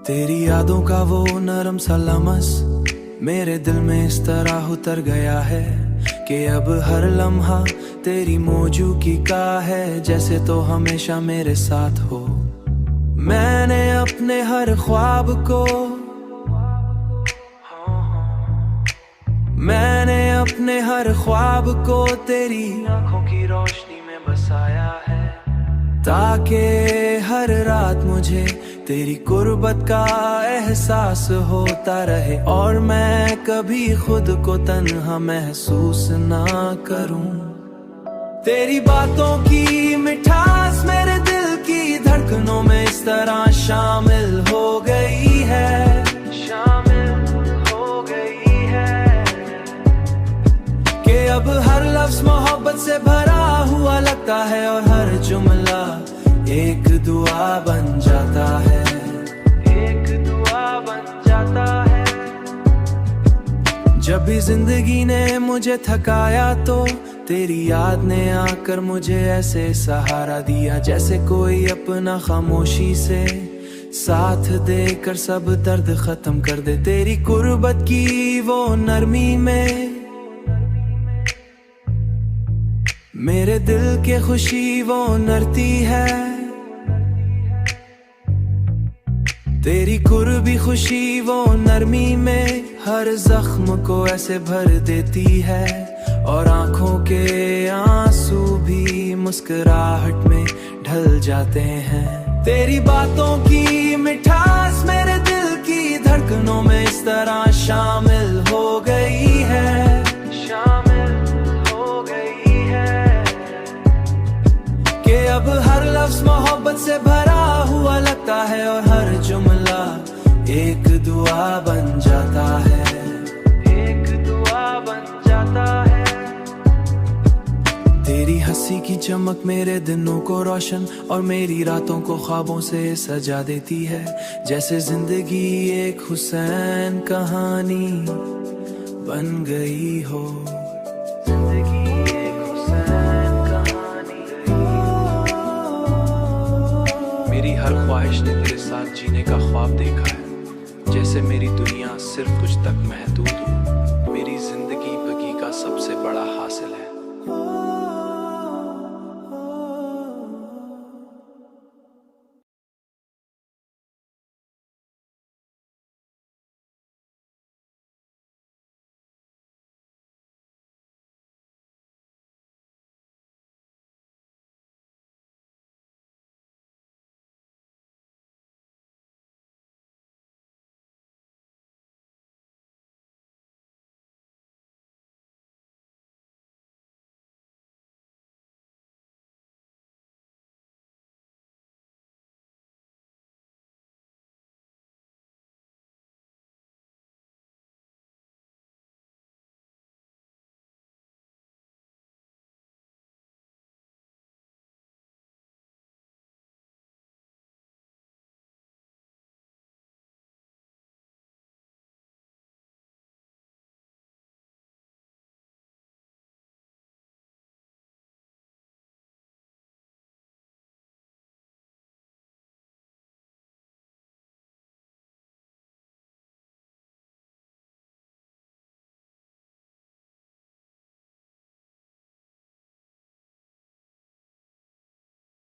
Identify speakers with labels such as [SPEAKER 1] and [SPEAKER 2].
[SPEAKER 1] तेरी यादों का वो नरम सा लमस मेरे दिल में इस तरह उतर गया है कि अब हर लम्हा तेरी मौजूदगी का है, जैसे तो हमेशा मेरे साथ हो। मैंने अपने हर ख्वाब को तेरी आंखों की रोशनी में बसाया है, ताकि हर रात मुझे तेरी कुर्बत का एहसास होता रहे और मैं कभी खुद को तन्हा महसूस ना करूं। तेरी बातों की मिठास मेरे दिल की धड़कनों में इस तरह शामिल हो गई है कि अब हर लफ्ज़ मोहब्बत से भरा हुआ लगता है और हर जुमला एक दुआ बन जाता है, जब भी जिंदगी ने मुझे थकाया तो तेरी याद ने आकर मुझे ऐसे सहारा दिया, जैसे कोई अपना खामोशी से साथ देकर सब दर्द खत्म कर दे। तेरी कुर्बत की वो नरमी में मेरे दिल के खुशी वो नरती है, तेरी कुर्बी खुशी वो नरमी में हर जख्म को ऐसे भर देती है और आंखों के आंसू भी मुस्कुराहट में ढल जाते हैं। तेरी बातों की मिठास मेरे दिल की धड़कनों में इस तरह शामिल हो गई है कि अब हर लफ्ज़ मोहब्बत से भरा हुआ लगता है और हर जुमला एक दुआ बन जाता है, तेरी हंसी की चमक मेरे दिनों को रोशन और मेरी रातों को ख्वाबों से सजा देती है, जैसे जिंदगी एक हुसैन कहानी बन गई हो।
[SPEAKER 2] मेरी हर ख्वाहिश ने तेरे साथ जीने का ख्वाब देखा है, जैसे मेरी दुनिया सिर्फ तुझ तक महदूद